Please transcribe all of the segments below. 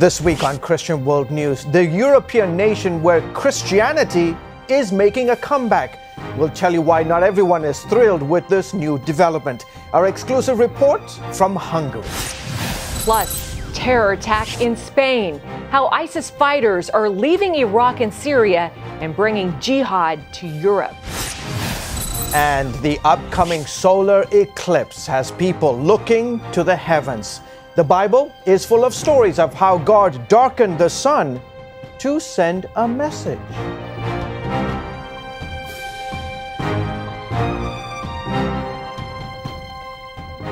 This week on Christian World News, the European nation where Christianity is making a comeback. We'll tell you why not everyone is thrilled with this new development. Our exclusive report from Hungary. Plus, terror attack in Spain, how ISIS fighters are leaving Iraq and Syria and bringing jihad to Europe. And the upcoming solar eclipse has people looking to the heavens. The Bible is full of stories of how God darkened the sun to send a message.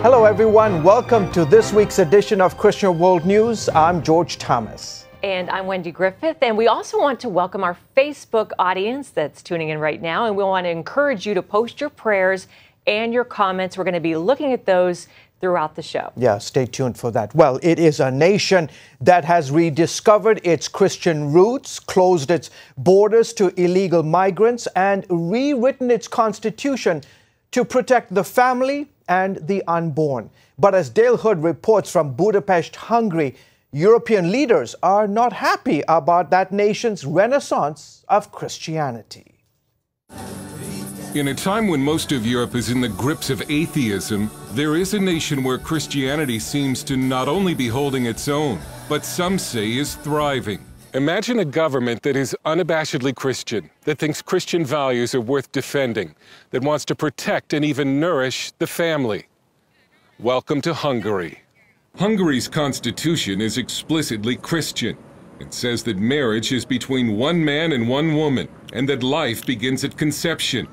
Hello everyone, welcome to this week's edition of Christian World News. I'm George Thomas. And I'm Wendy Griffith, and we also want to welcome our Facebook audience that's tuning in right now, and we want to encourage you to post your prayers and your comments. We're going to be looking at those throughout the show. Yeah, stay tuned for that. Well, it is a nation that has rediscovered its Christian roots, closed its borders to illegal migrants, and rewritten its constitution to protect the family and the unborn. But as Dale Hood reports from Budapest, Hungary, European leaders are not happy about that nation's renaissance of Christianity. In a time when most of Europe is in the grips of atheism, there is a nation where Christianity seems to not only be holding its own, but some say is thriving. Imagine a government that is unabashedly Christian, that thinks Christian values are worth defending, that wants to protect and even nourish the family. Welcome to Hungary. Hungary's constitution is explicitly Christian. It says that marriage is between one man and one woman, and that life begins at conception.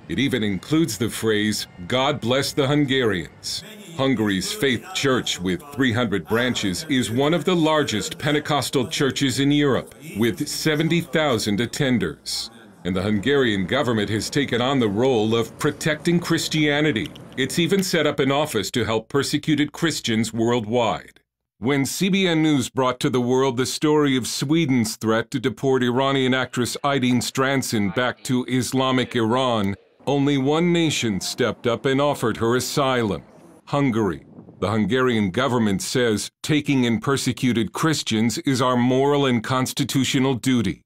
It even includes the phrase, God bless the Hungarians. Hungary's faith church, with 300 branches, is one of the largest Pentecostal churches in Europe, with 70,000 attenders. And the Hungarian government has taken on the role of protecting Christianity. It's even set up an office to help persecuted Christians worldwide. When CBN News brought to the world the story of Sweden's threat to deport Iranian actress Aydin Stranson back to Islamic Iran, only one nation stepped up and offered her asylum: Hungary. The Hungarian government says taking in persecuted Christians is our moral and constitutional duty.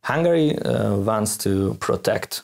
Hungary wants to protect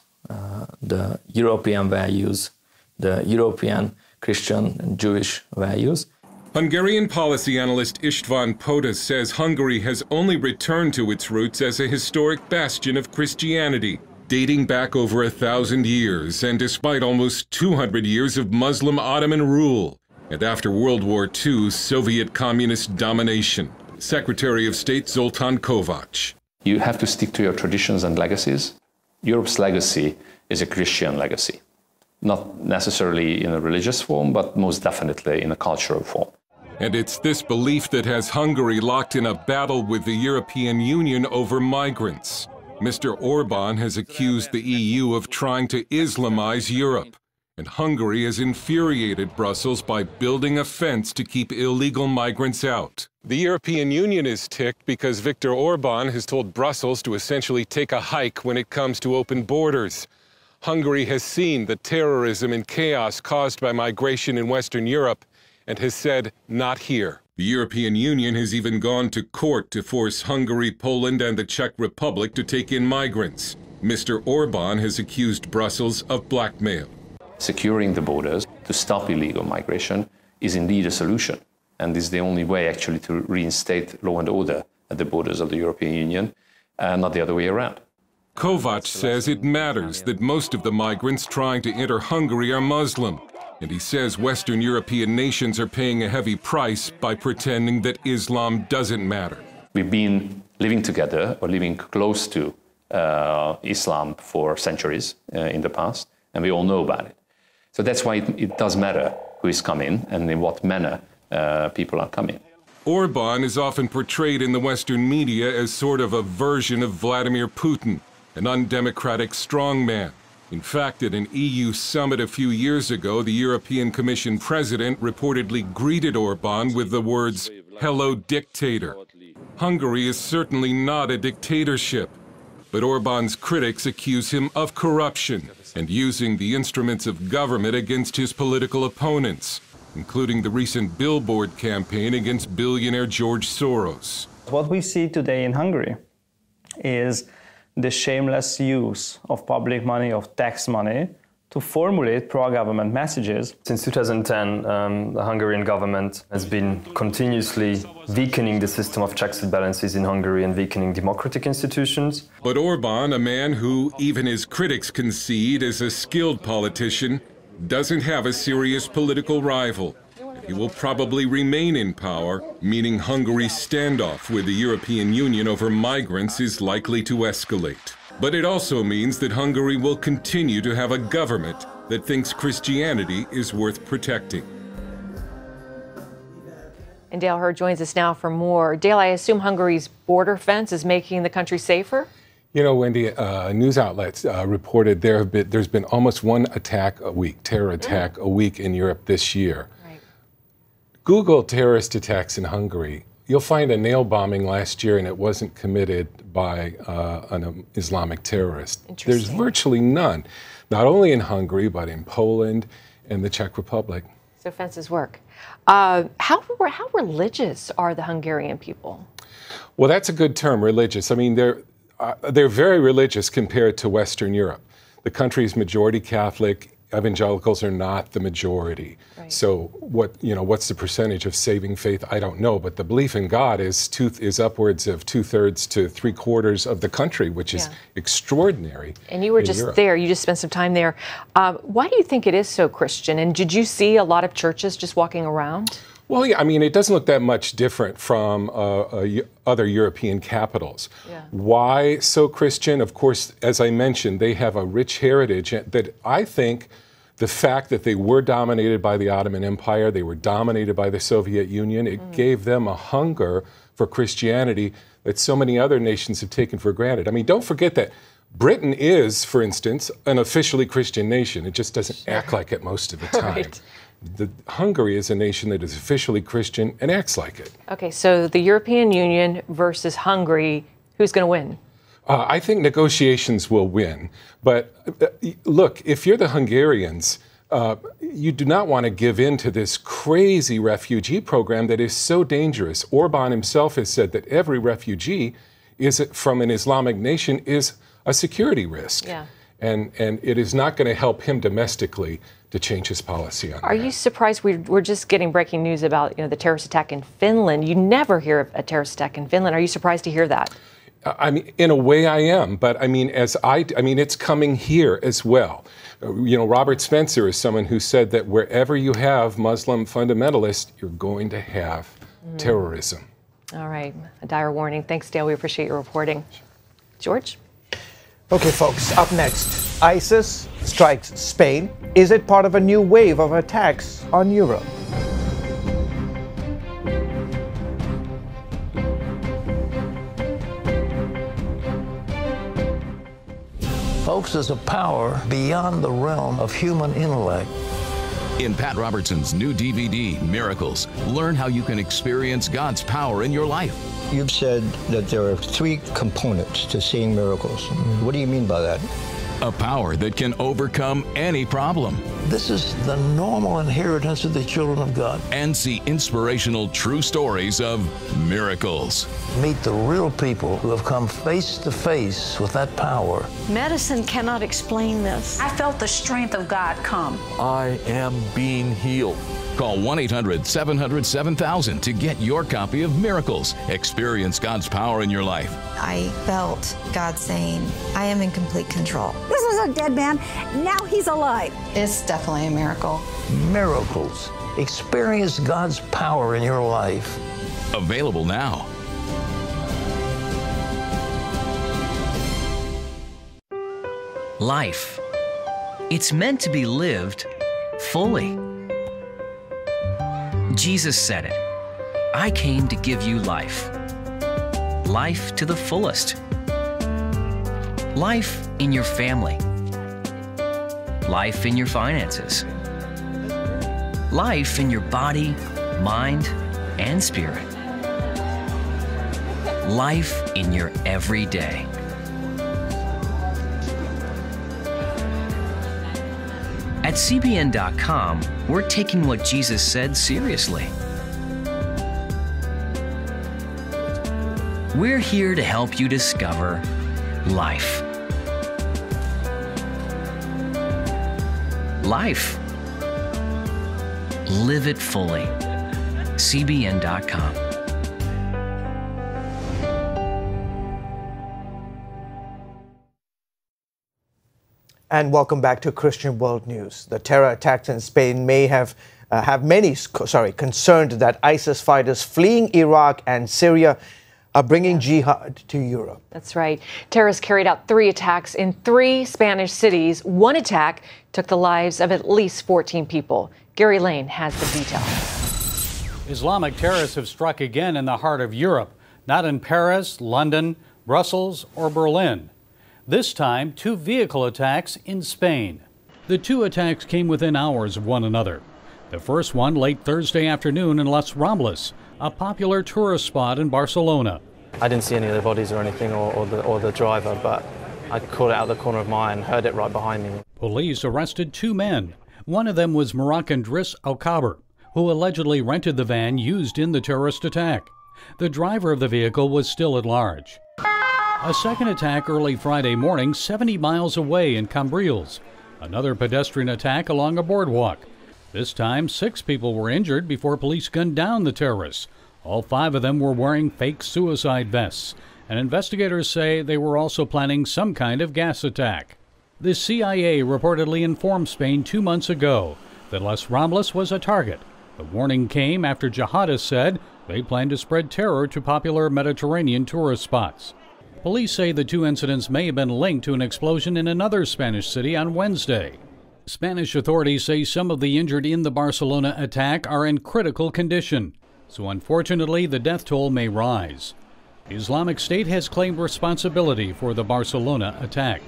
the European values, the European Christian and Jewish values. Hungarian policy analyst István Poda says Hungary has only returned to its roots as a historic bastion of Christianity, dating back over 1,000 years, and despite almost 200 years of Muslim Ottoman rule, and after World War II Soviet communist domination. Secretary of State Zoltán Kovács. You have to stick to your traditions and legacies. Europe's legacy is a Christian legacy. Not necessarily in a religious form, but most definitely in a cultural form. And it's this belief that has Hungary locked in a battle with the European Union over migrants. Mr. Orbán has accused the EU of trying to Islamize Europe. And Hungary has infuriated Brussels by building a fence to keep illegal migrants out. The European Union is ticked because Viktor Orbán has told Brussels to essentially take a hike when it comes to open borders. Hungary has seen the terrorism and chaos caused by migration in Western Europe and has said, not here. The European Union has even gone to court to force Hungary, Poland, and the Czech Republic to take in migrants. Mr. Orbán has accused Brussels of blackmail. Securing the borders to stop illegal migration is indeed a solution, and is the only way actually to reinstate law and order at the borders of the European Union, not the other way around. Kovács says it matters that most of the migrants trying to enter Hungary are Muslim, and he says Western European nations are paying a heavy price by pretending that Islam doesn't matter. We've been living together or living close to Islam for centuries in the past, and we all know about it. So that's why it does matter who is coming and in what manner people are coming. Orbán is often portrayed in the Western media as sort of a version of Vladimir Putin, an undemocratic strongman. In fact, at an EU summit a few years ago, the European Commission president reportedly greeted Orbán with the words, "Hello, dictator." Hungary is certainly not a dictatorship, but Orbán's critics accuse him of corruption and using the instruments of government against his political opponents. including the recent billboard campaign against billionaire George Soros. What we see today in Hungary is the shameless use of public money, of tax money, to formulate pro-government messages. Since 2010, the Hungarian government has been continuously weakening the system of checks and balances in Hungary and weakening democratic institutions. But Orbán, a man who even his critics concede is a skilled politician, doesn't have a serious political rival. He will probably remain in power, meaning Hungary's standoff with the European Union over migrants is likely to escalate. But it also means that Hungary will continue to have a government that thinks Christianity is worth protecting. And Dale Hurd joins us now for more. Dale, I assume Hungary's border fence is making the country safer? You know, Wendy, news outlets reported there's been almost one attack a week, terror attack a week in Europe this year. Right. Google terrorist attacks in Hungary. You'll find a nail bombing last year and it wasn't committed by an Islamic terrorist. There's virtually none, not only in Hungary, but in Poland and the Czech Republic. So fences work. How religious are the Hungarian people? Well, that's a good term, religious. I mean, they're very religious compared to Western Europe. The country is majority Catholic. Evangelicals are not the majority. Right. So what's the percentage of saving faith? I don't know, but the belief in God is upwards of 2/3 to 3/4 of the country, which is extraordinary. And you were just there. You just spent some time there. Why do you think it is so Christian? And did you see a lot of churches just walking around? Well, yeah, I mean, it doesn't look that much different from other European capitals. Yeah. Why so Christian? Of course, as I mentioned, they have a rich heritage that I think the fact that they were dominated by the Ottoman Empire, they were dominated by the Soviet Union, it gave them a hunger for Christianity that so many other nations have taken for granted. I mean, don't forget that Britain is, for instance, an officially Christian nation. It just doesn't act like it most of the time. Right. Hungary is a nation that is officially Christian and acts like it. Okay, so the European Union versus Hungary, who's going to win? I think negotiations will win. But look, if you're the Hungarians, you do not want to give in to this crazy refugee program that is so dangerous. Orbán himself has said that every refugee from an Islamic nation is a security risk. Yeah. And it is not going to help him domestically to change his policy on that. Are you surprised? We're just getting breaking news about the terrorist attack in Finland. You never hear of a terrorist attack in Finland. Are you surprised to hear that? I mean, in a way I am, but I mean, it's coming here as well. Robert Spencer is someone who said that wherever you have Muslim fundamentalists, you're going to have terrorism. All right, a dire warning. Thanks, Dale. We appreciate your reporting. George? Okay, folks, up next, ISIS strikes Spain. Is it part of a new wave of attacks on Europe? Folks, there's a power beyond the realm of human intellect. In Pat Robertson's new DVD, Miracles, learn how you can experience God's power in your life. You've said that there are 3 components to seeing miracles. What do you mean by that? A power that can overcome any problem. This is the normal inheritance of the children of God. And see inspirational true stories of miracles. Meet the real people who have come face to face with that power. Medicine cannot explain this. I felt the strength of God come. I am being healed. Call 1-800-700-7000 to get your copy of Miracles. Experience God's power in your life. I felt God saying, I am in complete control. This was a dead man. Now he's alive. It's definitely a miracle. Miracles. Experience God's power in your life. Available now. Life. It's meant to be lived fully. Jesus said it. I came to give you life. Life to the fullest. Life in your family. Life in your finances. Life in your body, mind, and spirit. Life in your At CBN.com, we're taking what Jesus said seriously. We're here to help you discover life. Life. Live it fully. CBN.com. And welcome back to Christian World News. The terror attacks in Spain may have many concerned that ISIS fighters fleeing Iraq and Syria are bringing jihad to Europe. That's right. Terrorists carried out 3 attacks in 3 Spanish cities. One attack took the lives of at least 14 people. Gary Lane has the details. Islamic terrorists have struck again in the heart of Europe, not in Paris, London, Brussels, or Berlin. This time, 2 vehicle attacks in Spain. The 2 attacks came within hours of one another. The first one late Thursday afternoon in Las Ramblas, a popular tourist spot in Barcelona. I didn't see any of the bodies or anything, or the driver, but I caught it out of the corner of my eye and heard it right behind me. Police arrested 2 men. One of them was Moroccan Driss Al-Kaber, who allegedly rented the van used in the terrorist attack. The driver of the vehicle was still at large. A second attack early Friday morning 70 miles away in Cambrils. Another pedestrian attack along a boardwalk. This time, 6 people were injured before police gunned down the terrorists. All 5 of them were wearing fake suicide vests, and investigators say they were also planning some kind of gas attack. The CIA reportedly informed Spain 2 months ago that Las Ramblas was a target. The warning came after jihadists said they planned to spread terror to popular Mediterranean tourist spots. Police say the 2 incidents may have been linked to an explosion in another Spanish city on Wednesday. Spanish authorities say some of the injured in the Barcelona attack are in critical condition, so unfortunately the death toll may rise. The Islamic State has claimed responsibility for the Barcelona attack.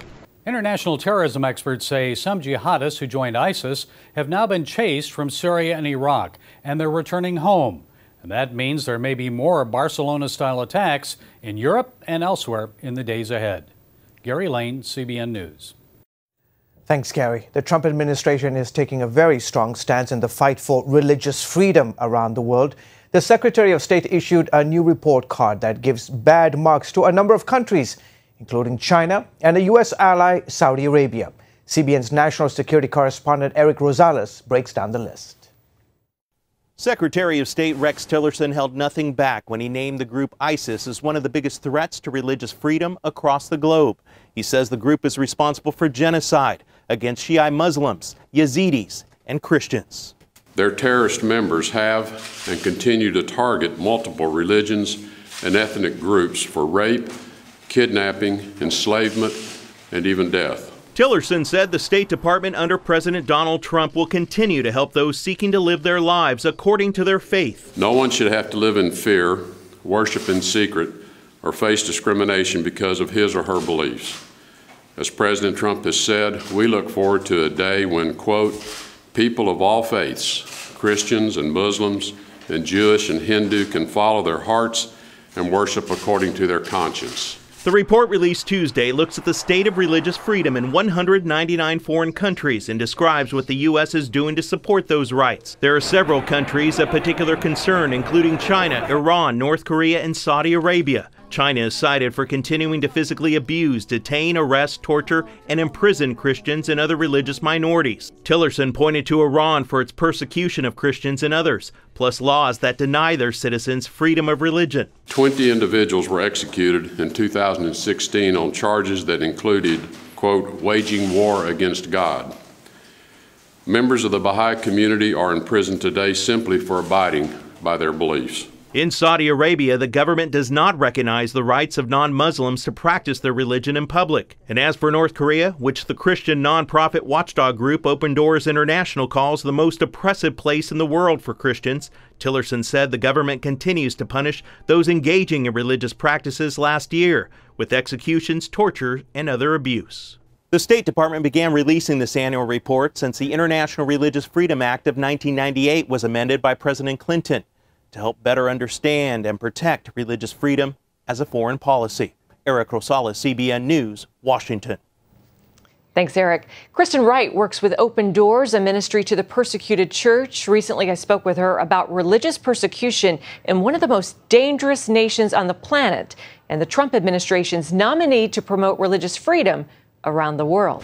International terrorism experts say some jihadists who joined ISIS have now been chased from Syria and Iraq, and they're returning home. And that means there may be more Barcelona-style attacks in Europe and elsewhere in the days ahead. Gary Lane, CBN News. Thanks, Gary. The Trump administration is taking a very strong stance in the fight for religious freedom around the world. The Secretary of State issued a new report card that gives bad marks to a number of countries, including China and a U.S. ally, Saudi Arabia. CBN's national security correspondent Eric Rosales breaks down the list. Secretary of State Rex Tillerson held nothing back when he named the group ISIS as one of the biggest threats to religious freedom across the globe. He says the group is responsible for genocide against Shiite Muslims, Yazidis, and Christians. Their terrorist members have and continue to target multiple religions and ethnic groups for rape, kidnapping, enslavement, and even death. Tillerson said the State Department under President Donald Trump will continue to help those seeking to live their lives according to their faith. No one should have to live in fear, worship in secret, or face discrimination because of his or her beliefs. As President Trump has said, we look forward to a day when, quote, people of all faiths, Christians and Muslims and Jewish and Hindu, can follow their hearts and worship according to their conscience. The report released Tuesday looks at the state of religious freedom in 199 foreign countries and describes what the U.S. is doing to support those rights. There are several countries of particular concern, including China, Iran, North Korea, and Saudi Arabia. China is cited for continuing to physically abuse, detain, arrest, torture, and imprison Christians and other religious minorities. Tillerson pointed to Iran for its persecution of Christians and others, plus laws that deny their citizens freedom of religion. 20 individuals were executed in 2016 on charges that included, quote, waging war against God. Members of the Baha'i community are in prison today simply for abiding by their beliefs. In Saudi Arabia, the government does not recognize the rights of non-Muslims to practice their religion in public. And as for North Korea, which the Christian nonprofit watchdog group Open Doors International calls the most oppressive place in the world for Christians, Tillerson said the government continues to punish those engaging in religious practices last year, with executions, torture, and other abuse. The State Department began releasing this annual report since the International Religious Freedom Act of 1998 was amended by President Clinton to help better understand and protect religious freedom as a foreign policy. Eric Rosales, CBN News, Washington. Thanks, Eric. Kristen Wright works with Open Doors, a ministry to the persecuted church. Recently, I spoke with her about religious persecution in one of the most dangerous nations on the planet and the Trump administration's nominee to promote religious freedom around the world.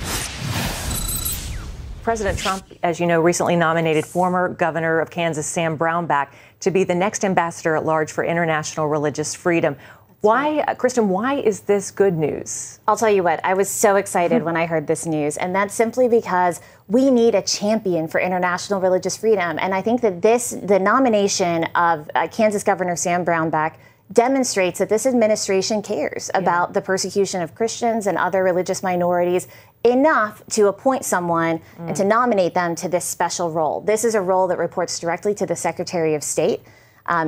President Trump, as you know, recently nominated former governor of Kansas, Sam Brownback, to be the next ambassador at large for international religious freedom. Why, Kristen, why is this good news? I'll tell you what, I was so excited when I heard this news, and that's simply because we need a champion for international religious freedom. And I think that the nomination of Kansas Governor Sam Brownback demonstrates that this administration cares about the persecution of Christians and other religious minorities enough to appoint someone and to nominate them to this special role. This is a role that reports directly to the Secretary of State.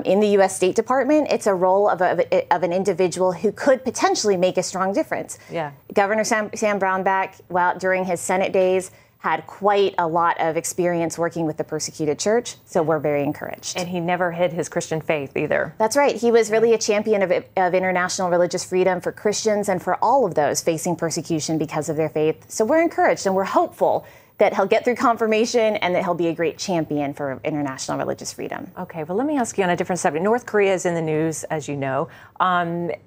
In the U.S. State Department, it's a role of an individual who could potentially make a strong difference. Yeah. Governor Sam Brownback, well, during his Senate days, had quite a lot of experience working with the persecuted church, so we're very encouraged. And he never hid his Christian faith either. That's right. He was really a champion of international religious freedom for Christians and for all of those facing persecution because of their faith. So we're encouraged and we're hopeful that he'll get through confirmation and that he'll be a great champion for international religious freedom. Okay, well, let me ask you on a different subject. North Korea is in the news, as you know.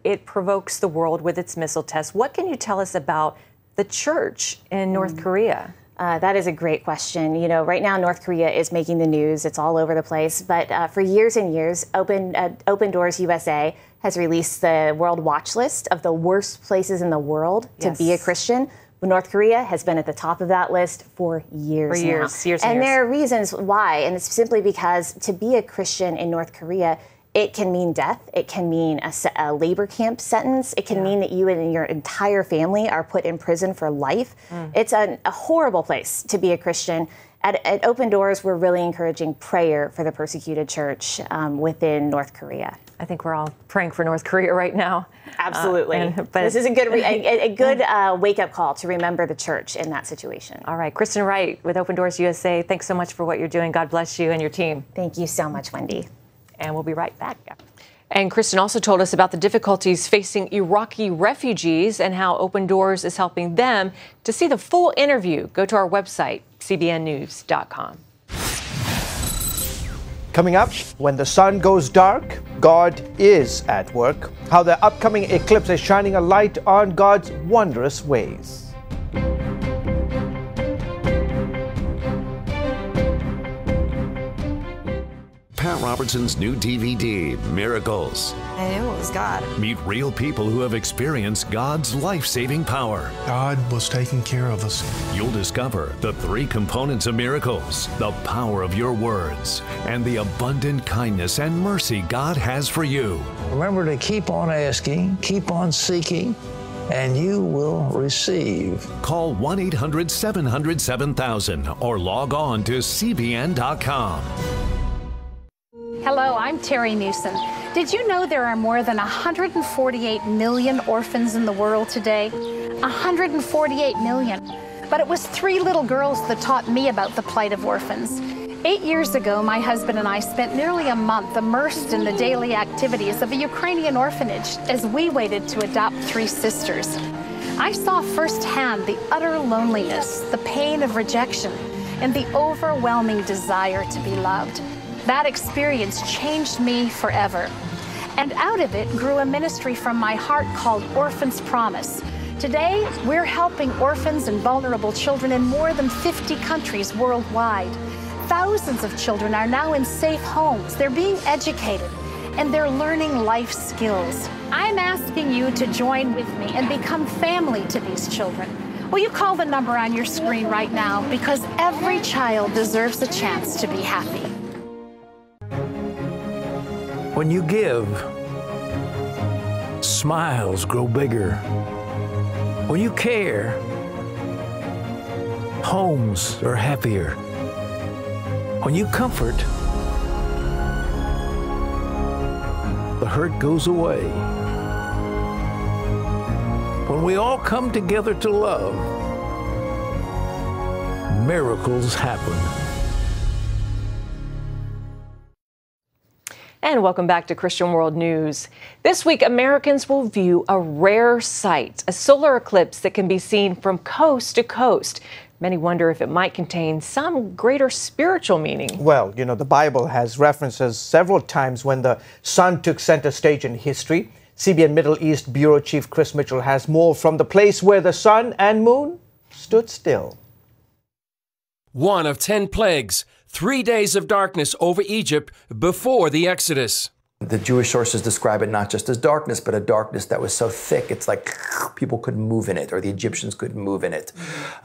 It provokes the world with its missile tests. What can you tell us about the church in North Korea? That is a great question. You know, right now North Korea is making the news. It's all over the place. But for years and years, Open Doors USA has released the World Watch List of the worst places in the world to be a Christian. North Korea has been at the top of that list for years now. And there are reasons why, and it's simply because to be a Christian in North Korea, it can mean death. It can mean a labor camp sentence. It can mean that you and your entire family are put in prison for life. It's a horrible place to be a Christian. At Open Doors, we're really encouraging prayer for the persecuted church within North Korea. I think we're all praying for North Korea right now. Absolutely. But this is a good wake-up call to remember the church in that situation. All right. Kristen Wright with Open Doors USA, thanks so much for what you're doing. God bless you and your team. Thank you so much, Wendy. And we'll be right back. And Kristen also told us about the difficulties facing Iraqi refugees and how Open Doors is helping them. To see the full interview, go to our website, cbnnews.com. Coming up, when the sun goes dark, God is at work. How the upcoming eclipse is shining a light on God's wondrous ways. Pat Robertson's new DVD, Miracles. I knew it was God. Meet real people who have experienced God's life-saving power. God was taking care of us. You'll discover the 3 components of miracles, the power of your words, and the abundant kindness and mercy God has for you. Remember to keep on asking, keep on seeking, and you will receive. Call 1-800-700-7000 or log on to cbn.com. Hello, I'm Terry Newsom. Did you know there are more than 148 million orphans in the world today? 148 million. But it was 3 little girls that taught me about the plight of orphans. 8 years ago, my husband and I spent nearly a month immersed in the daily activities of a Ukrainian orphanage as we waited to adopt 3 sisters. I saw firsthand the utter loneliness, the pain of rejection, and the overwhelming desire to be loved. That experience changed me forever. And out of it grew a ministry from my heart called Orphans Promise. Today, we're helping orphans and vulnerable children in more than 50 countries worldwide. Thousands of children are now in safe homes. They're being educated, and they're learning life skills. I'm asking you to join with me and become family to these children. Will you call the number on your screen right now? Because every child deserves a chance to be happy. When you give, smiles grow bigger. When you care, homes are happier. When you comfort, the hurt goes away. When we all come together to love, miracles happen. And welcome back to Christian World News. This week, Americans will view a rare sight, a solar eclipse that can be seen from coast to coast. Many wonder if it might contain some greater spiritual meaning. Well, you know, the Bible has references several times when the sun took center stage in history. CBN Middle East Bureau Chief Chris Mitchell has more from the place where the sun and moon stood still. One of 10 plagues, 3 days of darkness over Egypt before the Exodus. The Jewish sources describe it not just as darkness, but a darkness that was so thick, it's like people couldn't move in it, or the Egyptians couldn't move in it.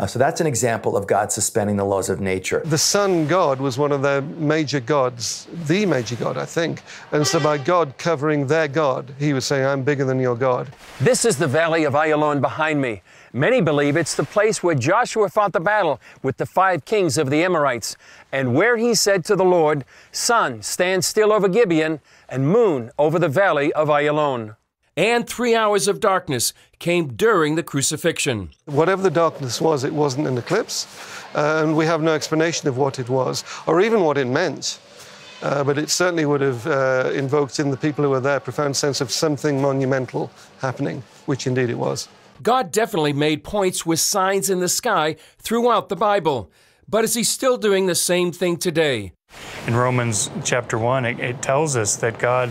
So that's an example of God suspending the laws of nature. The sun god was one of their major gods, the major god, I think. And so by God covering their God, he was saying, I'm bigger than your God. This is the valley of Ayalon behind me. Many believe it's the place where Joshua fought the battle with the 5 kings of the Amorites, and where he said to the Lord, Sun, stand still over Gibeon, and moon over the valley of Ayalon. And 3 hours of darkness came during the crucifixion. Whatever the darkness was, it wasn't an eclipse, and we have no explanation of what it was, or even what it meant. But it certainly would have invoked in the people who were there a profound sense of something monumental happening, which indeed it was. God definitely made points with signs in the sky throughout the Bible. But is he still doing the same thing today? In Romans chapter 1, it tells us that God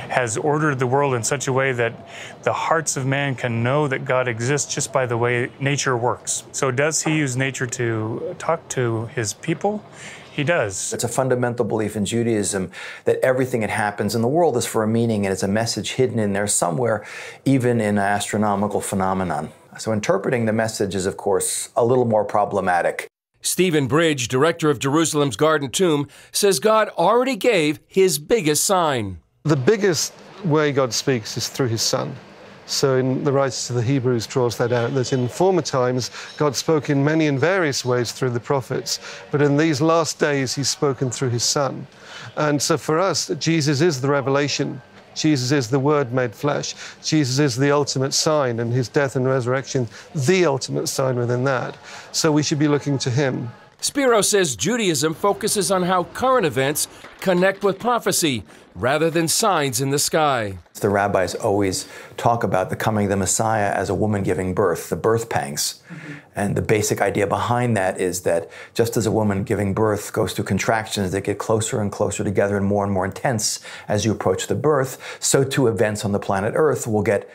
has ordered the world in such a way that the hearts of man can know that God exists just by the way nature works. So does he use nature to talk to his people? He does. It's a fundamental belief in Judaism that everything that happens in the world is for a meaning, and it's a message hidden in there somewhere, even in an astronomical phenomenon. So interpreting the message is, of course, a little more problematic. Stephen Bridge, director of Jerusalem's Garden Tomb, says God already gave his biggest sign. The biggest way God speaks is through his Son. So in the writers to the Hebrews draws that out, that in former times God spoke in many and various ways through the prophets, but in these last days he's spoken through his Son. And so for us, Jesus is the revelation. Jesus is the Word made flesh. Jesus is the ultimate sign, and his death and resurrection, the ultimate sign within that. So we should be looking to him. Spiro says Judaism focuses on how current events connect with prophecy rather than signs in the sky. The rabbis always talk about the coming of the Messiah as a woman giving birth, the birth pangs. And the basic idea behind that is that just as a woman giving birth goes through contractions that get closer and closer together and more intense as you approach the birth, so too events on the planet Earth will get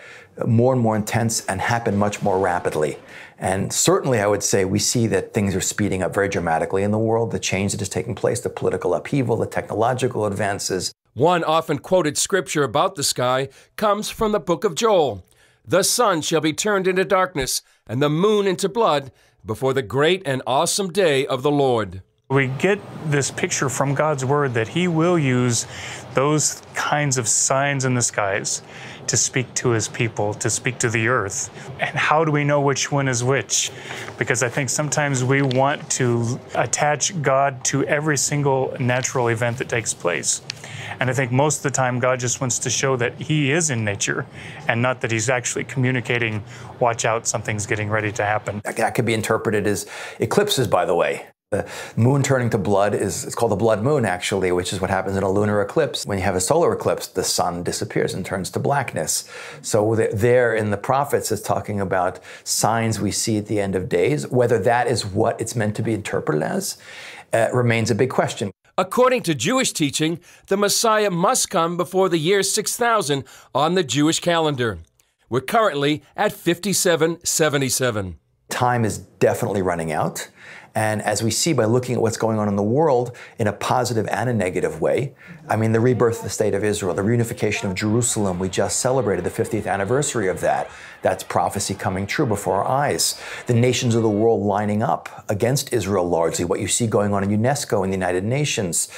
more and more intense and happen much more rapidly. And certainly I would say we see that things are speeding up very dramatically in the world, the change that is taking place, the political upheaval, the technological advances. One often quoted scripture about the sky comes from the book of Joel. The sun shall be turned into darkness and the moon into blood before the great and awesome day of the Lord. We get this picture from God's word that he will use those kinds of signs in the skies to speak to his people, to speak to the earth. And how do we know which one is which? Because I think sometimes we want to attach God to every single natural event that takes place. And I think most of the time God just wants to show that he is in nature and not that he's actually communicating, watch out, something's getting ready to happen. That could be interpreted as eclipses, by the way. The moon turning to blood it's called the blood moon, actually, which is what happens in a lunar eclipse. When you have a solar eclipse, the sun disappears and turns to blackness. So there in the prophets, it's talking about signs we see at the end of days. Whether that is what it's meant to be interpreted as remains a big question. According to Jewish teaching, the Messiah must come before the year 6000 on the Jewish calendar. We're currently at 5777. Time is definitely running out. And as we see by looking at what's going on in the world in a positive and a negative way, I mean, the rebirth of the State of Israel, the reunification of Jerusalem, we just celebrated the 50th anniversary of that. That's prophecy coming true before our eyes. The nations of the world lining up against Israel largely, what you see going on in UNESCO and the United Nations,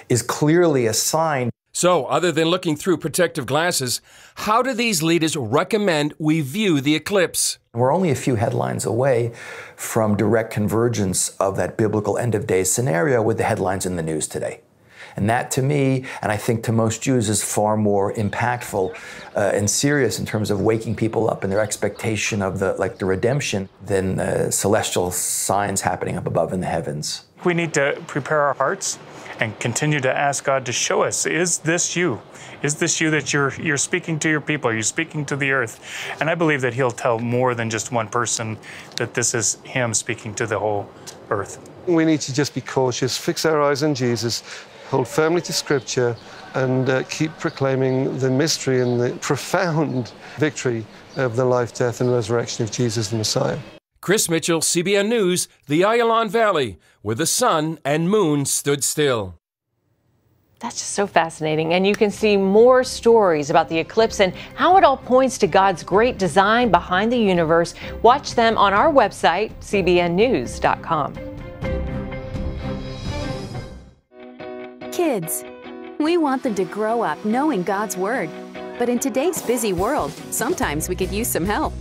is clearly a sign. So, other than looking through protective glasses, how do these leaders recommend we view the eclipse? We're only a few headlines away from direct convergence of that biblical end of days scenario with the headlines in the news today. And that to me, and I think to most Jews, is far more impactful and serious in terms of waking people up in their expectation of the redemption than celestial signs happening up above in the heavens. We need to prepare our hearts and continue to ask God to show us, is this you? Is this you that you're speaking to your people? Are you speaking to the earth? And I believe that he'll tell more than just one person that this is him speaking to the whole earth. We need to just be cautious, fix our eyes on Jesus, hold firmly to Scripture, and keep proclaiming the mystery and the profound victory of the life, death, and resurrection of Jesus the Messiah. Chris Mitchell, CBN News, the Ayalon Valley, where the sun and moon stood still. That's just so fascinating. And you can see more stories about the eclipse and how it all points to God's great design behind the universe. Watch them on our website, cbnnews.com. Kids, we want them to grow up knowing God's Word. But in today's busy world, sometimes we could use some help.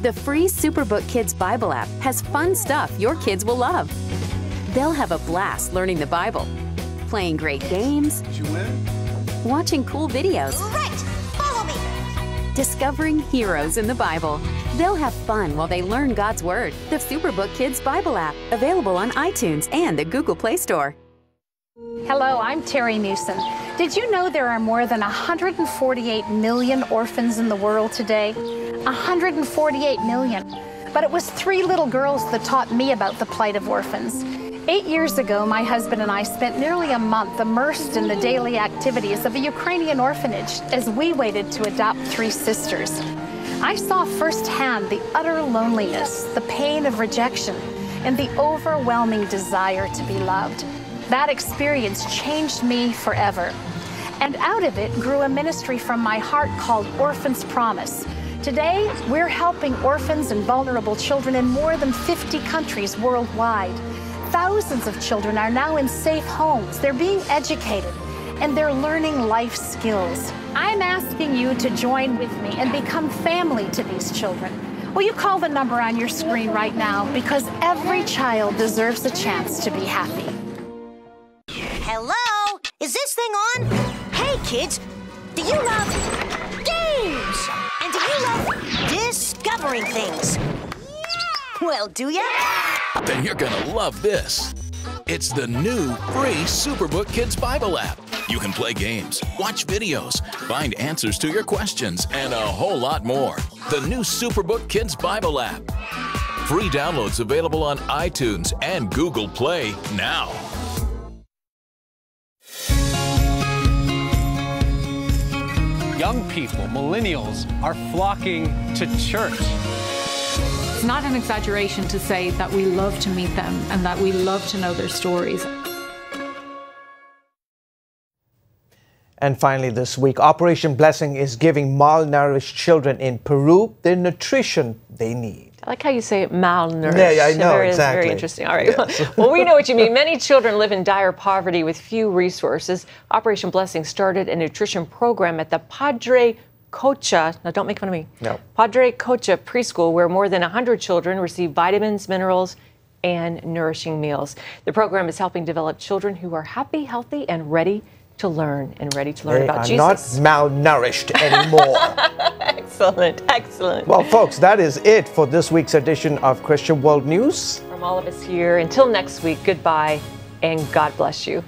The free Superbook Kids Bible app has fun stuff your kids will love. They'll have a blast learning the Bible, playing great games, watching cool videos, Follow me. discovering heroes in the Bible. They'll have fun while they learn God's Word. The Superbook Kids Bible app, available on iTunes and the Google Play Store. Hello, I'm Terry Newsom. Did you know there are more than 148 million orphans in the world today? 148 million. But it was 3 little girls that taught me about the plight of orphans. 8 years ago, my husband and I spent nearly a month immersed in the daily activities of a Ukrainian orphanage as we waited to adopt 3 sisters. I saw firsthand the utter loneliness, the pain of rejection, and the overwhelming desire to be loved. That experience changed me forever. And out of it grew a ministry from my heart called Orphans Promise. Today, we're helping orphans and vulnerable children in more than 50 countries worldwide. Thousands of children are now in safe homes. They're being educated, and they're learning life skills. I'm asking you to join with me and become family to these children. Will you call the number on your screen right now? Because every child deserves a chance to be happy. Hello? Is this thing on? Hey, kids, do you love games? And do you love discovering things? Well, do ya? Then you're gonna love this. It's the new free Superbook Kids Bible app. You can play games, watch videos, find answers to your questions, and a whole lot more. The new Superbook Kids Bible app. Free downloads available on iTunes and Google Play now. Young people, millennials, are flocking to church. It's not an exaggeration to say that we love to meet them and that we love to know their stories. And finally this week, Operation Blessing is giving malnourished children in Peru the nutrition they need. I like how you say malnourished. Yeah, I know, exactly. Very interesting. All right. Yes. Well, we know what you mean. Many children live in dire poverty with few resources. Operation Blessing started a nutrition program at the Padre Cocha, now don't make fun of me, no. Padre Cocha preschool, where more than 100 children receive vitamins, minerals, and nourishing meals. The program is helping develop children who are happy, healthy, and ready to learn about Jesus. They are not malnourished anymore. Excellent, excellent. Well, folks, that is it for this week's edition of Christian World News. From all of us here, until next week, goodbye and God bless you.